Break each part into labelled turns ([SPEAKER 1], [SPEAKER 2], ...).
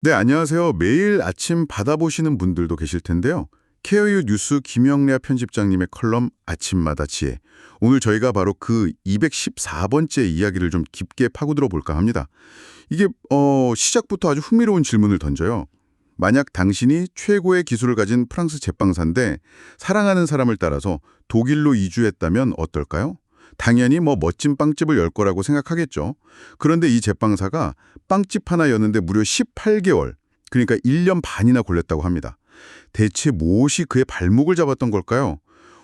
[SPEAKER 1] 네, 안녕하세요. 매일 아침 받아보시는 분들도 계실 텐데요. 케어유 뉴스 김영래 편집장님의 컬럼 아침마다 지혜. 오늘 저희가 바로 그 214번째 이야기를 좀 깊게 파고들어 볼까 합니다. 이게 시작부터 아주 흥미로운 질문을 던져요. 만약 당신이 최고의 기술을 가진 프랑스 제빵사인데 사랑하는 사람을 따라서 독일로 이주했다면 어떨까요? 당연히 멋진 빵집을 열 거라고 생각하겠죠. 그런데 이 제빵사가 빵집 하나 여는데 무려 18개월, 그러니까 1년 반이나 걸렸다고 합니다. 대체 무엇이 그의 발목을 잡았던 걸까요?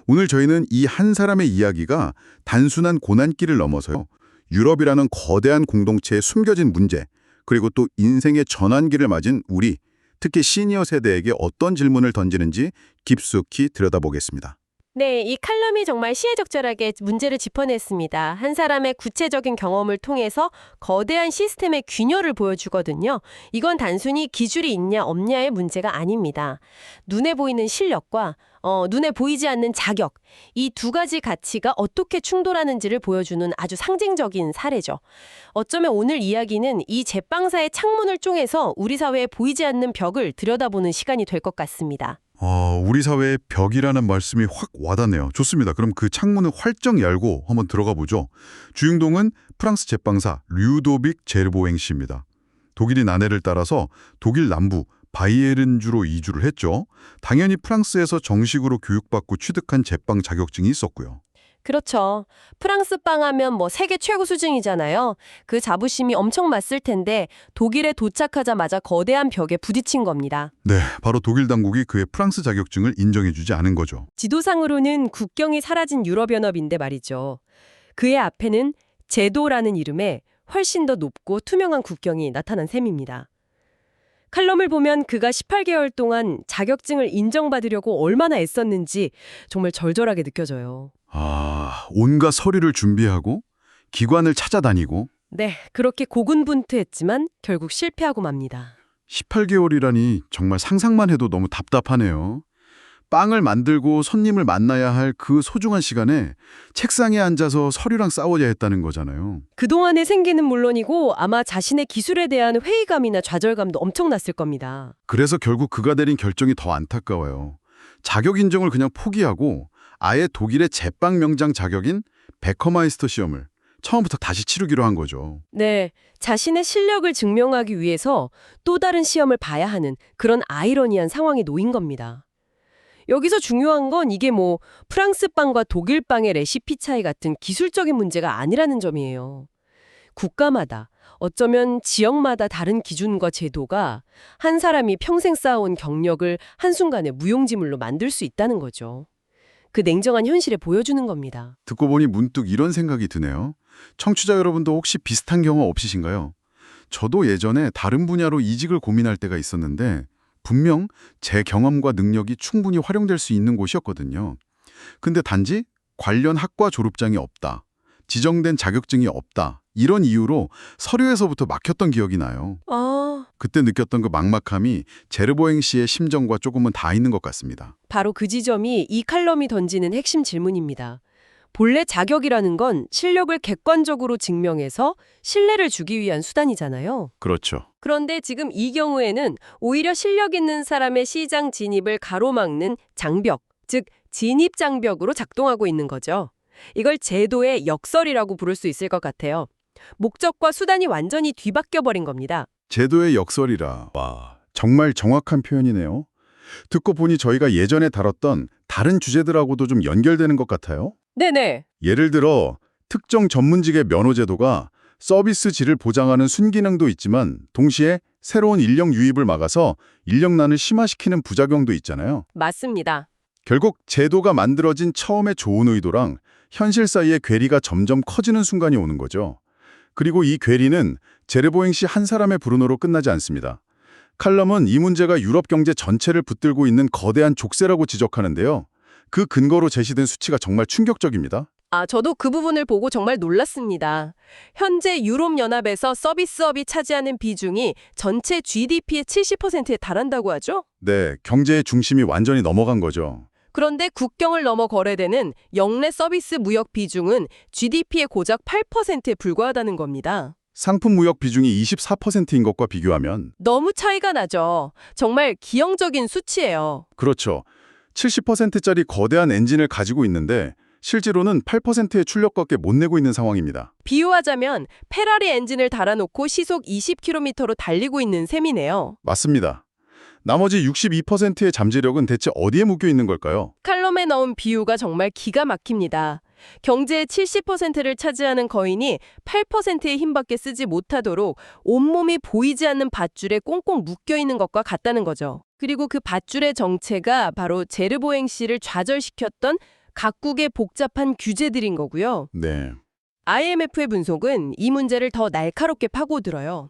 [SPEAKER 1] 오늘 저희는 이 한 사람의 이야기가 단순한 고난길을 넘어서요. 유럽이라는 거대한 공동체에 숨겨진 문제, 그리고 또 인생의 전환기를 맞은 우리, 특히 시니어 세대에게 어떤 질문을 던지는지 깊숙이 들여다보겠습니다.
[SPEAKER 2] 네, 이 칼럼이 정말 시의적절하게 문제를 짚어냈습니다. 한 사람의 구체적인 경험을 통해서 거대한 시스템의 균열을 보여주거든요. 이건 단순히 기술이 있냐 없냐의 문제가 아닙니다. 눈에 보이는 실력과 눈에 보이지 않는 자격, 이 두 가지 가치가 어떻게 충돌하는지를 보여주는 아주 상징적인 사례죠. 어쩌면 오늘 이야기는 이 제빵사의 창문을 쪼개서 우리 사회에 보이지 않는 벽을 들여다보는 시간이 될 것 같습니다.
[SPEAKER 1] 우리 사회의 벽이라는 말씀이 확 와닿네요. 좋습니다. 그럼 그 창문을 활짝 열고 한번 들어가 보죠. 주인공은 프랑스 제빵사 류도빅 제르보엥 씨입니다. 독일인 아내를 따라서 독일 남부 바이에른주로 이주를 했죠. 당연히 프랑스에서 정식으로 교육받고 취득한 제빵 자격증이 있었고요.
[SPEAKER 2] 그렇죠. 프랑스 빵 하면 세계 최고 수준이잖아요. 그 자부심이 엄청 맞을 텐데 독일에 도착하자마자 거대한 벽에 부딪힌 겁니다.
[SPEAKER 1] 네, 바로 독일 당국이 그의 프랑스 자격증을 인정해주지 않은 거죠.
[SPEAKER 2] 지도상으로는 국경이 사라진 유럽연합인데 말이죠. 그의 앞에는 제도라는 이름의 훨씬 더 높고 투명한 국경이 나타난 셈입니다. 칼럼을 보면 그가 18개월 동안 자격증을 인정받으려고 얼마나 애썼는지 정말 절절하게 느껴져요.
[SPEAKER 1] 온갖 서류를 준비하고 기관을 찾아다니고
[SPEAKER 2] 네, 그렇게 고군분투했지만 결국 실패하고 맙니다.
[SPEAKER 1] 18개월이라니 정말 상상만 해도 너무 답답하네요. 빵을 만들고 손님을 만나야 할 그 소중한 시간에 책상에 앉아서 서류랑 싸워야 했다는 거잖아요.
[SPEAKER 2] 그동안의 생기는 물론이고 아마 자신의 기술에 대한 회의감이나 좌절감도 엄청났을 겁니다.
[SPEAKER 1] 그래서 결국 그가 내린 결정이 더 안타까워요. 자격 인정을 그냥 포기하고 아예 독일의 제빵 명장 자격인 베커마이스터 시험을 처음부터 다시 치르기로 한 거죠.
[SPEAKER 2] 네, 자신의 실력을 증명하기 위해서 또 다른 시험을 봐야 하는 그런 아이러니한 상황에 놓인 겁니다. 여기서 중요한 건 이게 프랑스 빵과 독일 빵의 레시피 차이 같은 기술적인 문제가 아니라는 점이에요. 국가마다, 어쩌면 지역마다 다른 기준과 제도가 한 사람이 평생 쌓아온 경력을 한순간에 무용지물로 만들 수 있다는 거죠. 그 냉정한 현실에 보여주는 겁니다.
[SPEAKER 1] 듣고 보니 문득 이런 생각이 드네요. 청취자 여러분도 혹시 비슷한 경험 없으신가요? 저도 예전에 다른 분야로 이직을 고민할 때가 있었는데 분명 제 경험과 능력이 충분히 활용될 수 있는 곳이었거든요. 근데 단지 관련 학과 졸업장이 없다, 지정된 자격증이 없다, 이런 이유로 서류에서부터 막혔던 기억이 나요. 그때 느꼈던 그 막막함이 제르보엥 씨의 심정과 조금은 다 있는 것 같습니다.
[SPEAKER 2] 바로 그 지점이 이 칼럼이 던지는 핵심 질문입니다. 본래 자격이라는 건 실력을 객관적으로 증명해서 신뢰를 주기 위한 수단이잖아요.
[SPEAKER 1] 그렇죠.
[SPEAKER 2] 그런데 지금 이 경우에는 오히려 실력 있는 사람의 시장 진입을 가로막는 장벽, 즉 진입 장벽으로 작동하고 있는 거죠. 이걸 제도의 역설이라고 부를 수 있을 것 같아요. 목적과 수단이 완전히 뒤바뀌어 버린 겁니다.
[SPEAKER 1] 제도의 역설이라. 와, 정말 정확한 표현이네요. 듣고 보니 저희가 예전에 다뤘던 다른 주제들하고도 좀 연결되는 것 같아요.
[SPEAKER 2] 네네.
[SPEAKER 1] 예를 들어 특정 전문직의 면허 제도가 서비스 질을 보장하는 순기능도 있지만 동시에 새로운 인력 유입을 막아서 인력난을 심화시키는 부작용도 있잖아요.
[SPEAKER 2] 맞습니다.
[SPEAKER 1] 결국 제도가 만들어진 처음의 좋은 의도랑 현실 사이의 괴리가 점점 커지는 순간이 오는 거죠. 그리고 이 괴리는 제르보엥 씨 한 사람의 불운으로 끝나지 않습니다. 칼럼은 이 문제가 유럽 경제 전체를 붙들고 있는 거대한 족쇄라고 지적하는데요. 그 근거로 제시된 수치가 정말 충격적입니다.
[SPEAKER 2] 저도 그 부분을 보고 정말 놀랐습니다. 현재 유럽연합에서 서비스업이 차지하는 비중이 전체 GDP의 70%에 달한다고 하죠?
[SPEAKER 1] 네, 경제의 중심이 완전히 넘어간 거죠.
[SPEAKER 2] 그런데 국경을 넘어 거래되는 영내 서비스 무역 비중은 GDP의 고작 8%에 불과하다는 겁니다.
[SPEAKER 3] 상품 무역 비중이 24%인 것과 비교하면
[SPEAKER 2] 너무 차이가 나죠. 정말 기형적인 수치예요.
[SPEAKER 3] 그렇죠. 70%짜리 거대한 엔진을 가지고 있는데 실제로는 8%의 출력밖에 못 내고 있는 상황입니다.
[SPEAKER 2] 비유하자면 페라리 엔진을 달아놓고 시속 20km로 달리고 있는 셈이네요.
[SPEAKER 3] 맞습니다. 나머지 62%의 잠재력은 대체 어디에 묶여 있는 걸까요?
[SPEAKER 2] 칼럼에 넣은 비유가 정말 기가 막힙니다. 경제의 70%를 차지하는 거인이 8%의 힘밖에 쓰지 못하도록 온몸이 보이지 않는 밧줄에 꽁꽁 묶여 있는 것과 같다는 거죠. 그리고 그 밧줄의 정체가 바로 제르보행 씨를 좌절시켰던 각국의 복잡한 규제들인 거고요.
[SPEAKER 3] 네.
[SPEAKER 2] IMF의 분석은 이 문제를 더 날카롭게 파고들어요.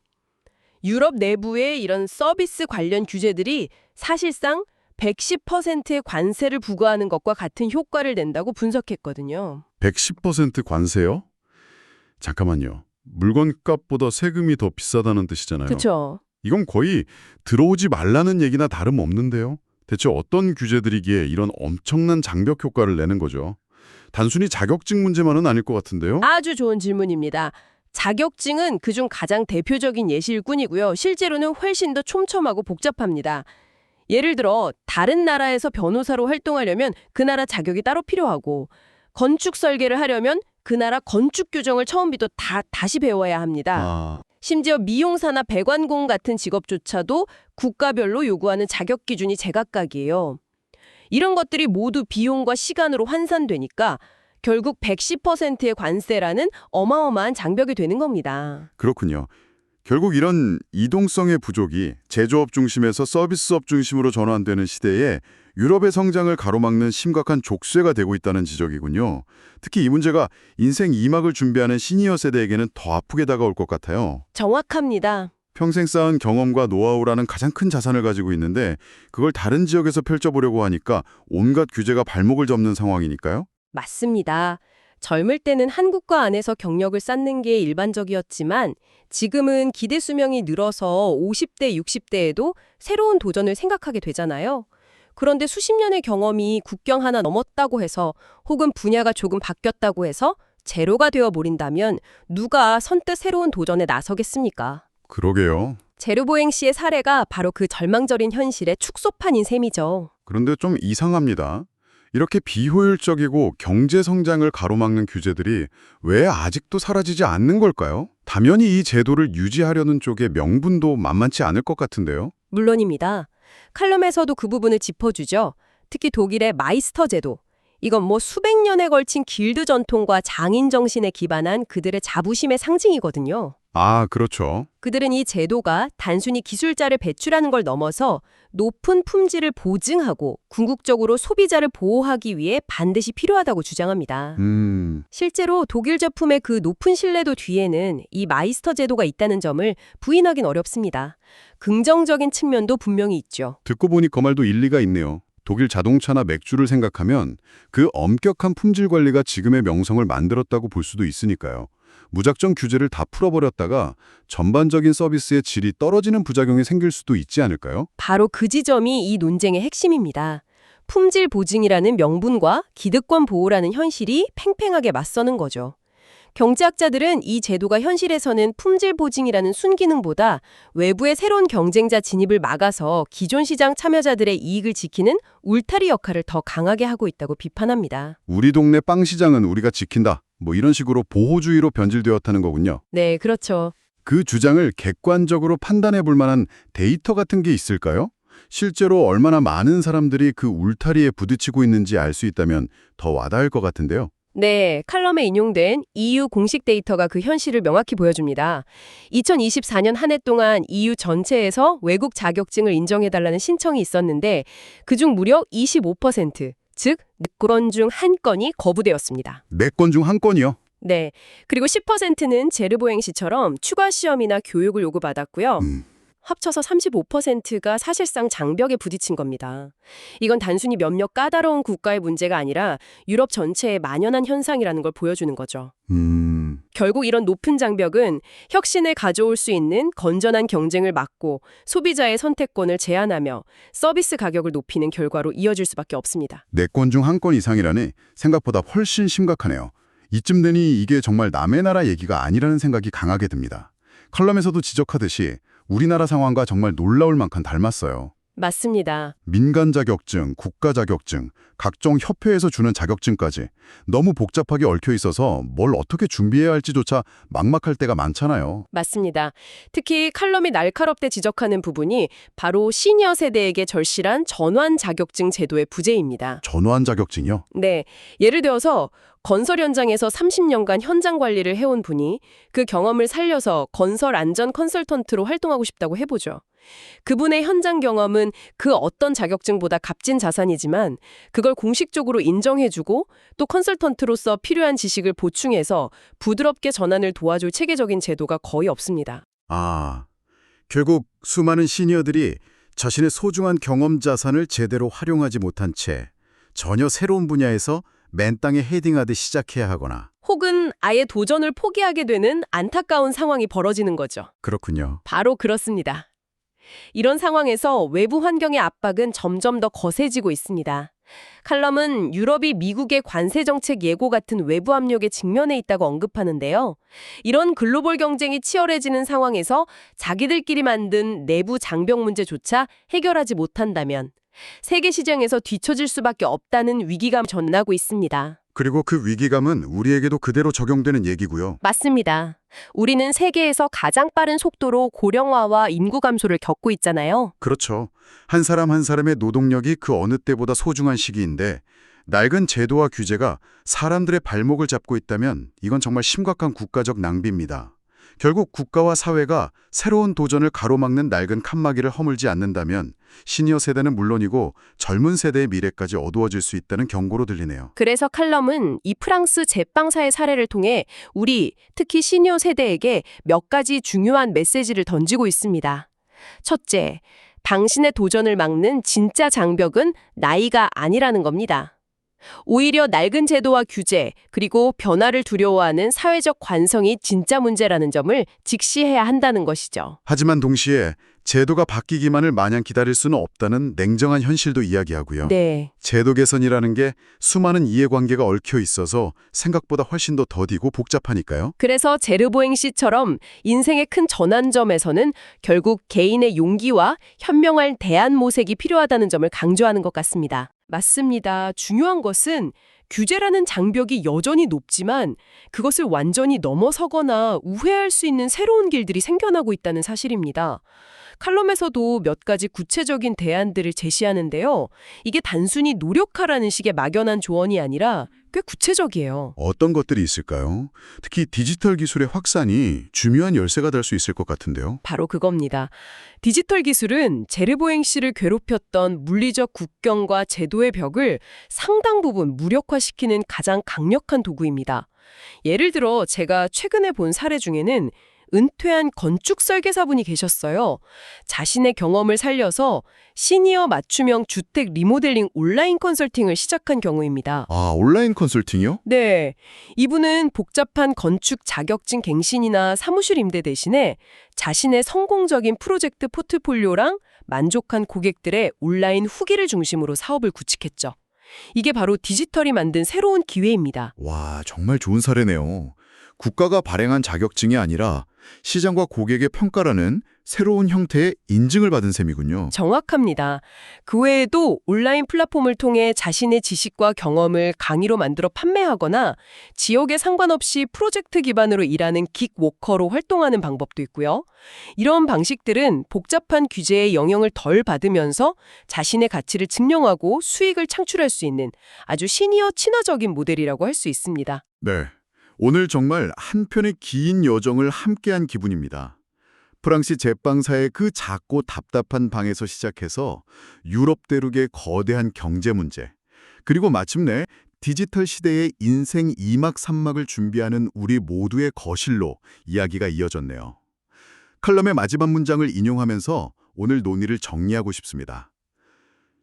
[SPEAKER 2] 유럽 내부의 이런 서비스 관련 규제들이 사실상 110%의 관세를 부과하는 것과 같은 효과를 낸다고 분석했거든요.
[SPEAKER 3] 110% 관세요? 잠깐만요. 물건값보다 세금이 더 비싸다는 뜻이잖아요.
[SPEAKER 2] 그렇죠.
[SPEAKER 3] 이건 거의 들어오지 말라는 얘기나 다름없는데요. 대체 어떤 규제들이기에 이런 엄청난 장벽 효과를 내는 거죠? 단순히 자격증 문제만은 아닐 것 같은데요?
[SPEAKER 2] 아주 좋은 질문입니다. 자격증은 그중 가장 대표적인 예시일 뿐이고요. 실제로는 훨씬 더 촘촘하고 복잡합니다. 예를 들어 다른 나라에서 변호사로 활동하려면 그 나라 자격이 따로 필요하고 건축 설계를 하려면 그 나라 건축 규정을 처음부터 다시 배워야 합니다. 심지어 미용사나 배관공 같은 직업조차도 국가별로 요구하는 자격 기준이 제각각이에요. 이런 것들이 모두 비용과 시간으로 환산되니까 결국 110%의 관세라는 어마어마한 장벽이 되는 겁니다.
[SPEAKER 3] 그렇군요. 결국 이런 이동성의 부족이 제조업 중심에서 서비스업 중심으로 전환되는 시대에 유럽의 성장을 가로막는 심각한 족쇄가 되고 있다는 지적이군요. 특히 이 문제가 인생 2막을 준비하는 시니어 세대에게는 더 아프게 다가올 것 같아요.
[SPEAKER 2] 정확합니다.
[SPEAKER 3] 평생 쌓은 경험과 노하우라는 가장 큰 자산을 가지고 있는데 그걸 다른 지역에서 펼쳐보려고 하니까 온갖 규제가 발목을 접는 상황이니까요.
[SPEAKER 2] 맞습니다. 젊을 때는 한국과 안에서 경력을 쌓는 게 일반적이었지만 지금은 기대 수명이 늘어서 50대, 60대에도 새로운 도전을 생각하게 되잖아요. 그런데 수십 년의 경험이 국경 하나 넘었다고 해서 혹은 분야가 조금 바뀌었다고 해서 제로가 되어 버린다면 누가 선뜻 새로운 도전에 나서겠습니까?
[SPEAKER 3] 그러게요.
[SPEAKER 2] 제르보행 씨의 사례가 바로 그 절망적인 현실의 축소판인 셈이죠.
[SPEAKER 3] 그런데 좀 이상합니다. 이렇게 비효율적이고 경제 성장을 가로막는 규제들이 왜 아직도 사라지지 않는 걸까요? 당연히 이 제도를 유지하려는 쪽의 명분도 만만치 않을 것 같은데요.
[SPEAKER 2] 물론입니다. 칼럼에서도 그 부분을 짚어주죠. 특히 독일의 마이스터 제도. 이건 수백 년에 걸친 길드 전통과 장인 정신에 기반한 그들의 자부심의 상징이거든요.
[SPEAKER 3] 아, 그렇죠.
[SPEAKER 2] 그들은 이 제도가 단순히 기술자를 배출하는 걸 넘어서 높은 품질을 보증하고 궁극적으로 소비자를 보호하기 위해 반드시 필요하다고 주장합니다. 실제로 독일 제품의 그 높은 신뢰도 뒤에는 이 마이스터 제도가 있다는 점을 부인하긴 어렵습니다. 긍정적인 측면도 분명히 있죠.
[SPEAKER 3] 듣고 보니 그 말도 일리가 있네요. 독일 자동차나 맥주를 생각하면 그 엄격한 품질 관리가 지금의 명성을 만들었다고 볼 수도 있으니까요. 무작정 규제를 다 풀어버렸다가 전반적인 서비스의 질이 떨어지는 부작용이 생길 수도 있지 않을까요?
[SPEAKER 2] 바로 그 지점이 이 논쟁의 핵심입니다. 품질 보증이라는 명분과 기득권 보호라는 현실이 팽팽하게 맞서는 거죠. 경제학자들은 이 제도가 현실에서는 품질 보증이라는 순기능보다 외부의 새로운 경쟁자 진입을 막아서 기존 시장 참여자들의 이익을 지키는 울타리 역할을 더 강하게 하고 있다고 비판합니다.
[SPEAKER 3] 우리 동네 빵 시장은 우리가 지킨다. 이런 식으로 보호주의로 변질되었다는 거군요.
[SPEAKER 2] 네, 그렇죠.
[SPEAKER 3] 그 주장을 객관적으로 판단해 볼 만한 데이터 같은 게 있을까요? 실제로 얼마나 많은 사람들이 그 울타리에 부딪히고 있는지 알 수 있다면 더 와닿을 것 같은데요.
[SPEAKER 2] 네, 칼럼에 인용된 EU 공식 데이터가 그 현실을 명확히 보여줍니다. 2024년 한 해 동안 EU 전체에서 외국 자격증을 인정해달라는 신청이 있었는데 그중 무려 25%, 즉 4건 중 1건이 거부되었습니다.
[SPEAKER 3] 4건 중 1건이요?
[SPEAKER 2] 네, 그리고 10%는 제르보행 씨처럼 추가 시험이나 교육을 요구받았고요. 합쳐서 35%가 사실상 장벽에 부딪힌 겁니다. 이건 단순히 몇몇 까다로운 국가의 문제가 아니라 유럽 전체에 만연한 현상이라는 걸 보여주는 거죠. 결국 이런 높은 장벽은 혁신을 가져올 수 있는 건전한 경쟁을 막고 소비자의 선택권을 제한하며 서비스 가격을 높이는 결과로 이어질 수밖에 없습니다.
[SPEAKER 3] 4건 중 1건 이상이라니 생각보다 훨씬 심각하네요. 이쯤 되니 이게 정말 남의 나라 얘기가 아니라는 생각이 강하게 듭니다. 칼럼에서도 지적하듯이 우리나라 상황과 정말 놀라울 만큼 닮았어요.
[SPEAKER 2] 맞습니다.
[SPEAKER 3] 민간 자격증, 국가 자격증, 각종 협회에서 주는 자격증까지 너무 복잡하게 얽혀 있어서 뭘 어떻게 준비해야 할지조차 막막할 때가 많잖아요.
[SPEAKER 2] 맞습니다. 특히 칼럼이 날카롭게 지적하는 부분이 바로 시니어 세대에게 절실한 전환 자격증 제도의 부재입니다.
[SPEAKER 3] 전환 자격증이요?
[SPEAKER 2] 네, 예를 들어서 건설 현장에서 30년간 현장 관리를 해온 분이 그 경험을 살려서 건설 안전 컨설턴트로 활동하고 싶다고 해보죠. 그분의 현장 경험은 그 어떤 자격증보다 값진 자산이지만 그걸 공식적으로 인정해주고 또 컨설턴트로서 필요한 지식을 보충해서 부드럽게 전환을 도와줄 체계적인 제도가 거의 없습니다.
[SPEAKER 3] 아, 결국 수많은 시니어들이 자신의 소중한 경험 자산을 제대로 활용하지 못한 채 전혀 새로운 분야에서 맨 땅에 헤딩하듯 시작해야 하거나.
[SPEAKER 2] 혹은 아예 도전을 포기하게 되는 안타까운 상황이 벌어지는 거죠.
[SPEAKER 3] 그렇군요.
[SPEAKER 2] 바로 그렇습니다. 이런 상황에서 외부 환경의 압박은 점점 더 거세지고 있습니다. 칼럼은 유럽이 미국의 관세 정책 예고 같은 외부 압력에 직면해 있다고 언급하는데요. 이런 글로벌 경쟁이 치열해지는 상황에서 자기들끼리 만든 내부 장벽 문제조차 해결하지 못한다면 세계 시장에서 뒤처질 수밖에 없다는 위기감이 전하고 있습니다.
[SPEAKER 3] 그리고 그 위기감은 우리에게도 그대로 적용되는 얘기고요.
[SPEAKER 2] 맞습니다. 우리는 세계에서 가장 빠른 속도로 고령화와 인구 감소를 겪고 있잖아요.
[SPEAKER 3] 그렇죠. 한 사람 한 사람의 노동력이 그 어느 때보다 소중한 시기인데 낡은 제도와 규제가 사람들의 발목을 잡고 있다면 이건 정말 심각한 국가적 낭비입니다. 결국 국가와 사회가 새로운 도전을 가로막는 낡은 칸막이를 허물지 않는다면 시니어 세대는 물론이고 젊은 세대의 미래까지 어두워질 수 있다는 경고로 들리네요.
[SPEAKER 2] 그래서 칼럼은 이 프랑스 제빵사의 사례를 통해 우리, 특히 시니어 세대에게 몇 가지 중요한 메시지를 던지고 있습니다. 첫째, 당신의 도전을 막는 진짜 장벽은 나이가 아니라는 겁니다. 오히려 낡은 제도와 규제, 그리고 변화를 두려워하는 사회적 관성이 진짜 문제라는 점을 직시해야 한다는 것이죠.
[SPEAKER 3] 하지만 동시에 제도가 바뀌기만을 마냥 기다릴 수는 없다는 냉정한 현실도 이야기하고요.
[SPEAKER 2] 네.
[SPEAKER 3] 제도 개선이라는 게 수많은 이해관계가 얽혀 있어서 생각보다 훨씬 더 더디고 복잡하니까요.
[SPEAKER 2] 그래서 제르보행 씨처럼 인생의 큰 전환점에서는 결국 개인의 용기와 현명한 대안 모색이 필요하다는 점을 강조하는 것 같습니다. 맞습니다. 중요한 것은 규제라는 장벽이 여전히 높지만 그것을 완전히 넘어서거나 우회할 수 있는 새로운 길들이 생겨나고 있다는 사실입니다. 칼럼에서도 몇 가지 구체적인 대안들을 제시하는데요. 이게 단순히 노력하라는 식의 막연한 조언이 아니라 꽤 구체적이에요.
[SPEAKER 3] 어떤 것들이 있을까요? 특히 디지털 기술의 확산이 중요한 열쇠가 될 수 있을 것 같은데요.
[SPEAKER 2] 바로 그겁니다. 디지털 기술은 제르보행 씨를 괴롭혔던 물리적 국경과 제도의 벽을 상당 부분 무력화시키는 가장 강력한 도구입니다. 예를 들어 제가 최근에 본 사례 중에는 은퇴한 건축 설계사분이 계셨어요. 자신의 경험을 살려서 시니어 맞춤형 주택 리모델링 온라인 컨설팅을 시작한 경우입니다.
[SPEAKER 3] 아, 온라인 컨설팅이요?
[SPEAKER 2] 네, 이분은 복잡한 건축 자격증 갱신이나 사무실 임대 대신에 자신의 성공적인 프로젝트 포트폴리오랑 만족한 고객들의 온라인 후기를 중심으로 사업을 구축했죠. 이게 바로 디지털이 만든 새로운 기회입니다.
[SPEAKER 3] 와, 정말 좋은 사례네요. 국가가 발행한 자격증이 아니라 시장과 고객의 평가라는 새로운 형태의 인증을 받은 셈이군요.
[SPEAKER 2] 정확합니다. 그 외에도 온라인 플랫폼을 통해 자신의 지식과 경험을 강의로 만들어 판매하거나 지역에 상관없이 프로젝트 기반으로 일하는 긱워커로 활동하는 방법도 있고요. 이런 방식들은 복잡한 규제의 영향을 덜 받으면서 자신의 가치를 증명하고 수익을 창출할 수 있는 아주 시니어 친화적인 모델이라고 할 수 있습니다.
[SPEAKER 3] 네. 오늘 정말 한 편의 긴 여정을 함께한 기분입니다. 프랑스 제빵사의 그 작고 답답한 방에서 시작해서 유럽 대륙의 거대한 경제 문제, 그리고 마침내 디지털 시대의 인생 2막 3막을 준비하는 우리 모두의 거실로 이야기가 이어졌네요. 칼럼의 마지막 문장을 인용하면서 오늘 논의를 정리하고 싶습니다.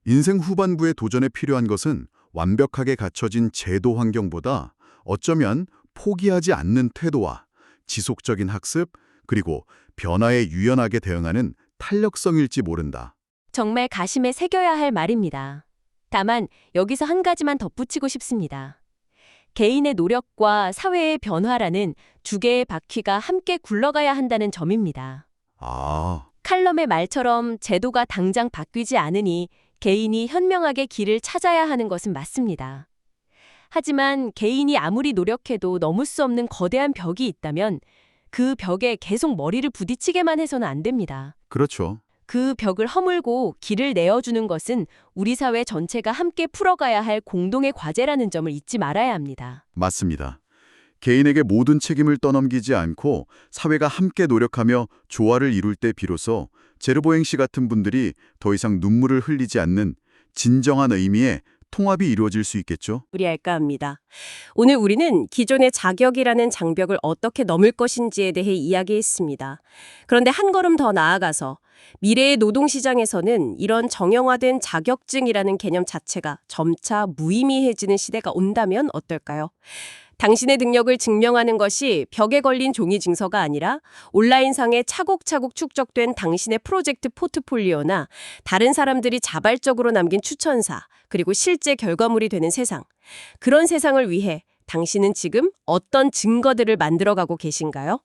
[SPEAKER 3] 인생 후반부의 도전에 필요한 것은 완벽하게 갖춰진 제도 환경보다 어쩌면 포기하지 않는 태도와 지속적인 학습, 그리고 변화에 유연하게 대응하는 탄력성일지 모른다.
[SPEAKER 4] 정말 가심에 새겨야 할 말입니다. 다만 여기서 한 가지만 덧붙이고 싶습니다. 개인의 노력과 사회의 변화라는 두 개의 바퀴가 함께 굴러가야 한다는 점입니다.
[SPEAKER 3] 아,
[SPEAKER 4] 칼럼의 말처럼 제도가 당장 바뀌지 않으니 개인이 현명하게 길을 찾아야 하는 것은 맞습니다. 하지만 개인이 아무리 노력해도 넘을 수 없는 거대한 벽이 있다면 그 벽에 계속 머리를 부딪히게만 해서는 안 됩니다.
[SPEAKER 3] 그렇죠.
[SPEAKER 4] 그 벽을 허물고 길을 내어주는 것은 우리 사회 전체가 함께 풀어가야 할 공동의 과제라는 점을 잊지 말아야 합니다.
[SPEAKER 3] 맞습니다. 개인에게 모든 책임을 떠넘기지 않고 사회가 함께 노력하며 조화를 이룰 때 비로소 제르보행 씨 같은 분들이 더 이상 눈물을 흘리지 않는 진정한 의미의 통합이 이루어질 수 있겠죠?
[SPEAKER 5] 우리할까 합니다. 오늘 우리는 기존의 자격이라는 장벽을 어떻게 넘을 것인지에 대해 이야기했습니다. 그런데 한 걸음 더 나아가서 미래의 노동시장에서는 이런 정형화된 자격증이라는 개념 자체가 점차 무의미해지는 시대가 온다면 어떨까요? 당신의 능력을 증명하는 것이 벽에 걸린 종이 증서가 아니라 온라인상에 차곡차곡 축적된 당신의 프로젝트 포트폴리오나 다른 사람들이 자발적으로 남긴 추천사, 그리고 실제 결과물이 되는 세상. 그런 세상을 위해 당신은 지금 어떤 증거들을 만들어가고 계신가요?